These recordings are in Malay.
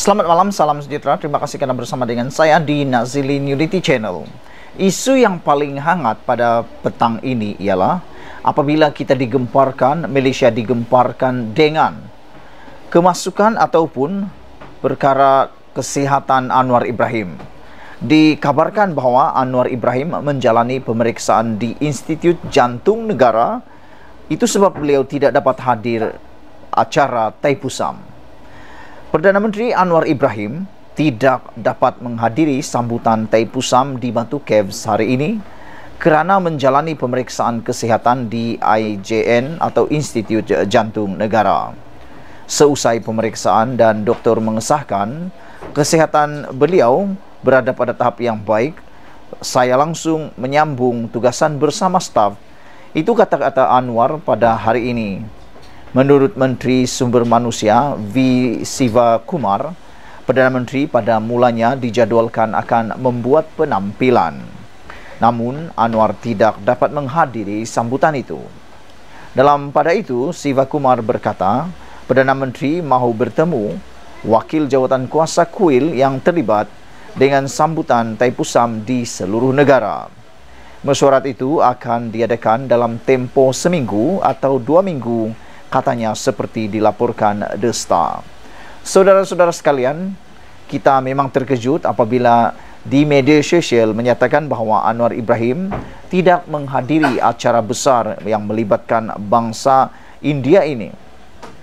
Selamat malam, salam sejahtera. Terima kasih karena bersama dengan saya di Nazilin Unity Channel. Isu yang paling hangat pada petang ini ialah apabila kita digemparkan, Malaysia digemparkan dengan kemasukan ataupun perkara kesihatan Anwar Ibrahim. Dikabarkan bahwa Anwar Ibrahim menjalani pemeriksaan di Institut Jantung Negara. Itu sebab beliau tidak dapat hadir acara Taipusam. Perdana Menteri Anwar Ibrahim tidak dapat menghadiri sambutan Taipusam di Batu Caves hari ini kerana menjalani pemeriksaan kesihatan di IJN atau Institut Jantung Negara. Seusai pemeriksaan dan doktor mengesahkan kesihatan beliau berada pada tahap yang baik, saya langsung menyambung tugasan bersama staf. Itu kata-kata Anwar pada hari ini. Menurut Menteri Sumber Manusia V. Sivakumar, Perdana Menteri pada mulanya dijadualkan akan membuat penampilan. Namun, Anwar tidak dapat menghadiri sambutan itu. Pada itu, Sivakumar berkata, Perdana Menteri mahu bertemu wakil jawatan kuasa kuil yang terlibat dengan sambutan Taipusam di seluruh negara. Mesyuarat itu akan diadakan dalam tempoh seminggu atau 2 minggu, katanya seperti dilaporkan The Star. Saudara-saudara sekalian, kita memang terkejut apabila di media sosial menyatakan bahawa Anwar Ibrahim tidak menghadiri acara besar yang melibatkan bangsa India ini.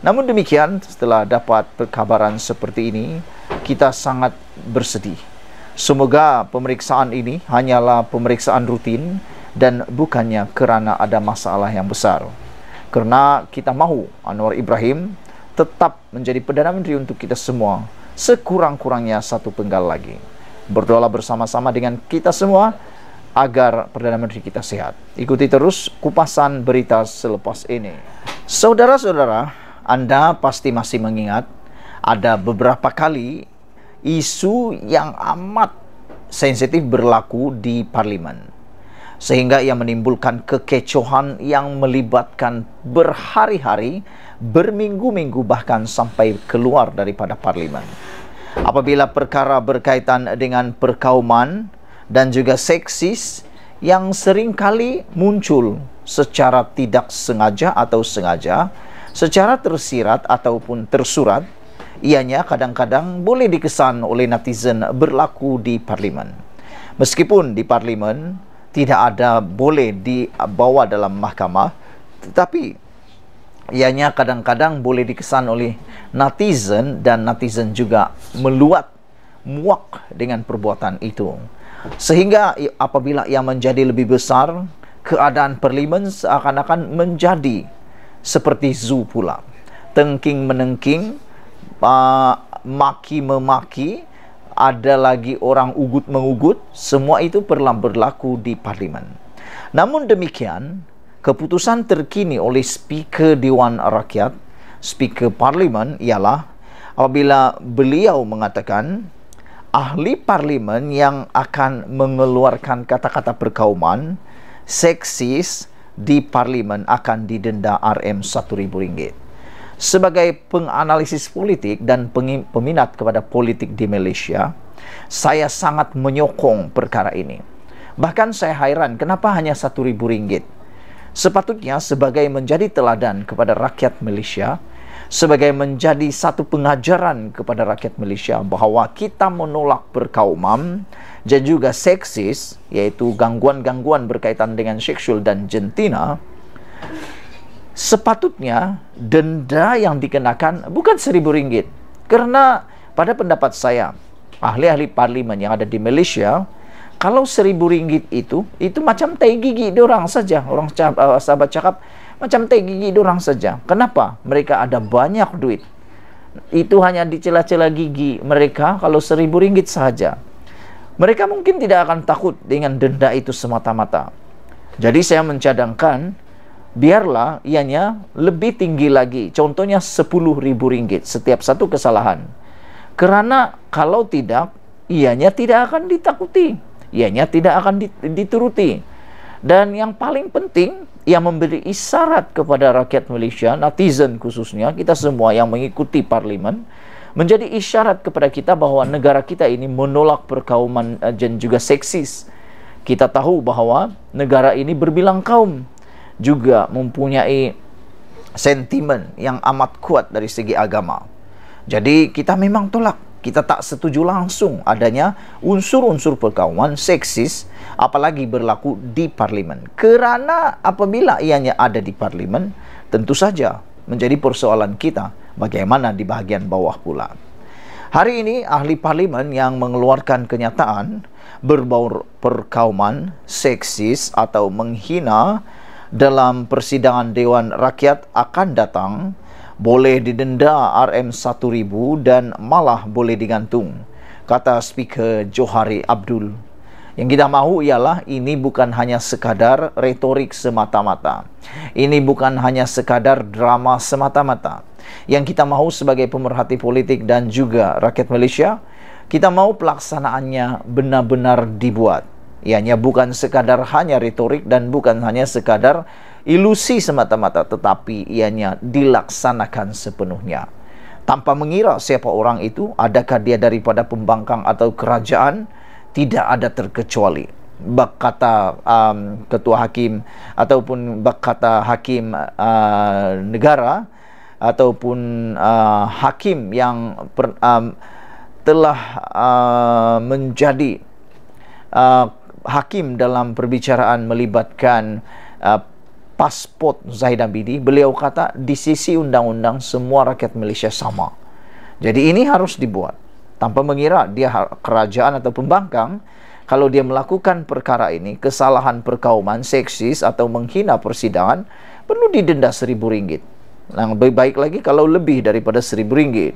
Namun demikian, setelah dapat perkabaran seperti ini, kita sangat bersedih. Semoga pemeriksaan ini hanyalah pemeriksaan rutin dan bukannya kerana ada masalah yang besar. Kerana kita mahu Anwar Ibrahim tetap menjadi Perdana Menteri untuk kita semua, sekurang-kurangnya 1 penggal lagi. Berdoalah bersama-sama dengan kita semua agar Perdana Menteri kita sehat. Ikuti terus kupasan berita selepas ini. Saudara-saudara, Anda pasti masih mengingat ada beberapa kali isu yang amat sensitif berlaku di Parlimen, sehingga ia menimbulkan kekecohan yang melibatkan berhari-hari, berminggu-minggu, bahkan sampai keluar daripada Parlimen. Apabila perkara berkaitan dengan perkauman dan juga seksis yang seringkali muncul secara tidak sengaja atau sengaja, secara tersirat ataupun tersurat, ianya kadang-kadang boleh dikesan oleh netizen berlaku di Parlimen. Meskipun di Parlimen tidak ada boleh dibawa dalam mahkamah, tetapi ianya kadang-kadang boleh dikesan oleh netizen dan netizen juga muak dengan perbuatan itu. Sehingga apabila ia menjadi lebih besar, keadaan Parlimen seakan-akan menjadi seperti zoo pula. Tengking-menengking, maki-memaki, ada lagi orang ugut-mengugut, semua itu pernah berlaku di Parlimen. Namun demikian, keputusan terkini oleh Speaker Dewan Rakyat, Speaker Parlimen, ialah apabila beliau mengatakan ahli Parlimen yang akan mengeluarkan kata-kata perkauman seksis di Parlimen akan didenda RM1.000. Sebagai penganalisis politik dan peminat kepada politik di Malaysia, saya sangat menyokong perkara ini. Bahkan saya hairan kenapa hanya RM1.000. Sepatutnya sebagai menjadi teladan kepada rakyat Malaysia, sebagai menjadi satu pengajaran kepada rakyat Malaysia bahawa kita menolak perkauman dan juga seksis, iaitu gangguan-gangguan berkaitan dengan seksual dan jantina. Sepatutnya denda yang dikenakan bukan RM1.000. Kerana pada pendapat saya, ahli-ahli Parlimen yang ada di Malaysia, kalau RM1.000 itu macam tai gigi diorang saja. Orang sahabat cakap macam tai gigi diorang saja. Kenapa? Mereka ada banyak duit. Itu hanya di celah-celah gigi mereka kalau RM1.000 sahaja. Mereka mungkin tidak akan takut dengan denda itu semata-mata. Jadi saya mencadangkan biarlah ianya lebih tinggi lagi, contohnya RM10.000 setiap satu kesalahan. Kerana kalau tidak, ianya tidak akan ditakuti, ianya tidak akan dituruti. Dan yang paling penting, ia memberi isyarat kepada rakyat Malaysia, netizen khususnya, kita semua yang mengikuti Parlimen, menjadi isyarat kepada kita bahwa negara kita ini menolak perkauman dan juga seksis. Kita tahu bahwa negara ini berbilang kaum, juga mempunyai sentimen yang amat kuat dari segi agama. Jadi kita memang tolak, kita tak setuju langsung adanya unsur-unsur perkauman seksis, apalagi berlaku di parlimen. Kerana apabila ianya ada di parlimen, tentu saja menjadi persoalan kita bagaimana di bahagian bawah pula. Hari ini ahli parlimen yang mengeluarkan kenyataan berbau perkauman seksis atau menghina dalam persidangan Dewan Rakyat akan datang boleh didenda RM1.000 dan malah boleh digantung, kata Speaker Johari Abdul. Yang kita mahu ialah ini bukan hanya sekadar retorik semata-mata. Ini bukan hanya sekadar drama semata-mata. Yang kita mahu sebagai pemerhati politik dan juga rakyat Malaysia, kita mahu pelaksanaannya benar-benar dibuat. Ianya bukan sekadar hanya retorik dan bukan hanya sekadar ilusi semata-mata, tetapi ianya dilaksanakan sepenuhnya. Tanpa mengira siapa orang itu, adakah dia daripada pembangkang atau kerajaan, tidak ada terkecuali. Bak kata ketua hakim ataupun bak kata hakim negara ataupun hakim yang telah menjadi hakim dalam perbicaraan melibatkan pasport Zahid Abidi. Beliau kata di sisi undang-undang semua rakyat Malaysia sama. Jadi ini harus dibuat tanpa mengira dia kerajaan atau pembangkang. Kalau dia melakukan perkara ini, kesalahan perkauman seksis atau menghina persidangan, perlu didenda RM1.000. Yang lebih baik lagi kalau lebih daripada RM1.000.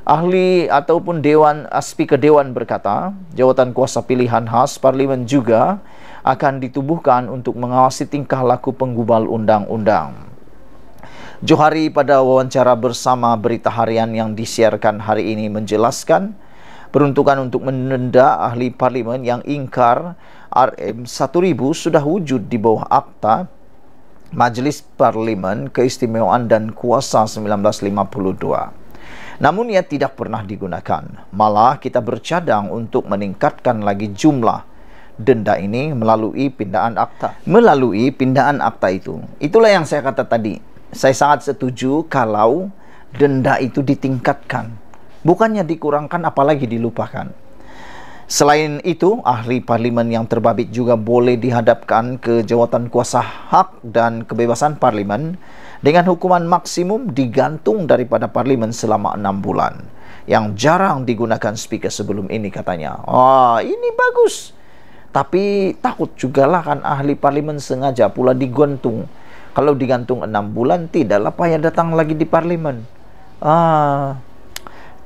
Ahli ataupun Speaker Dewan berkata, jawatan kuasa pilihan khas parlimen juga akan ditubuhkan untuk mengawasi tingkah laku penggubal undang-undang. Johari pada wawancara bersama Berita Harian yang disiarkan hari ini menjelaskan peruntukan untuk mendenda ahli parlimen yang ingkar RM1.000 sudah wujud di bawah Akta Majlis Parlimen Keistimewaan dan Kuasa 1952. Namun ia tidak pernah digunakan. Malah kita bercadang untuk meningkatkan lagi jumlah denda ini melalui pindaan akta. Melalui pindaan akta itu. Itulah yang saya kata tadi. Saya sangat setuju kalau denda itu ditingkatkan. Bukannya dikurangkan apalagi dilupakan. Selain itu, ahli parlimen yang terbabit juga boleh dihadapkan ke jawatan kuasa hak dan kebebasan parlimen dengan hukuman maksimum digantung daripada parlimen selama 6 bulan. Yang jarang digunakan speaker sebelum ini katanya. Ini bagus. Tapi takut jugalah kan ahli parlimen sengaja pula digantung. Kalau digantung 6 bulan, tidaklah payah datang lagi di parlimen.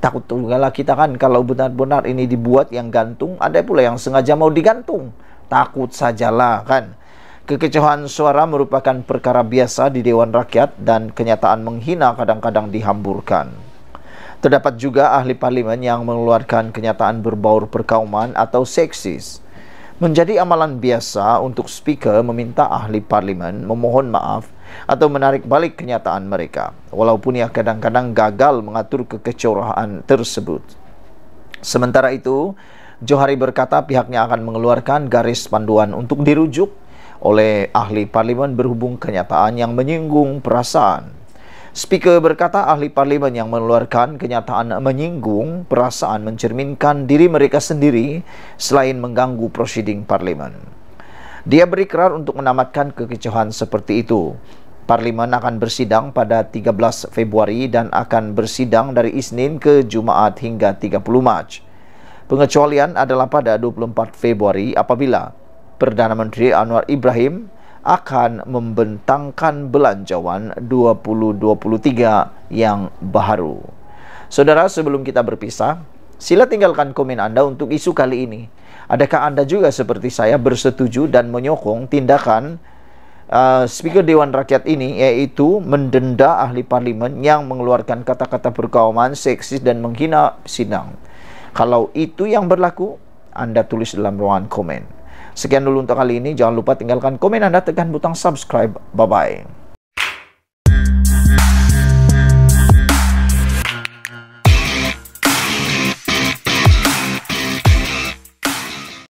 Takut jugalah kita kan kalau benar-benar ini dibuat yang gantung, ada pula yang sengaja mau digantung. Takut sajalah kan. Kekecewaan suara merupakan perkara biasa di Dewan Rakyat dan kenyataan menghina kadang-kadang dihamburkan. Terdapat juga ahli parlimen yang mengeluarkan kenyataan berbaur perkauman atau seksis. Menjadi amalan biasa untuk speaker meminta ahli parlimen memohon maaf atau menarik balik kenyataan mereka, walaupun ia kadang-kadang gagal mengatur kekecewaan tersebut. Sementara itu, Johari berkata pihaknya akan mengeluarkan garis panduan untuk dirujuk oleh ahli parlimen berhubung kenyataan yang menyinggung perasaan. Speaker berkata ahli parlimen yang mengeluarkan kenyataan menyinggung perasaan mencerminkan diri mereka sendiri selain mengganggu prosiding parlimen. Dia berikrar untuk menamatkan kekecewaan seperti itu. Parlimen akan bersidang pada 13 Februari dan akan bersidang dari Isnin ke Jumaat hingga 30 Mac. Pengecualian adalah pada 24 Februari apabila Perdana Menteri Anwar Ibrahim akan membentangkan belanjawan 2023 yang baru. Saudara, sebelum kita berpisah, sila tinggalkan komen Anda untuk isu kali ini. Adakah Anda juga seperti saya bersetuju dan menyokong tindakan Speaker Dewan Rakyat ini, yaitu mendenda ahli parlimen yang mengeluarkan kata-kata perkauman, seksis dan menghina sidang? Kalau itu yang berlaku, Anda tulis dalam ruangan komen. Sekian dulu untuk kali ini. Jangan lupa tinggalkan komen Anda, tekan butang subscribe. Bye-bye.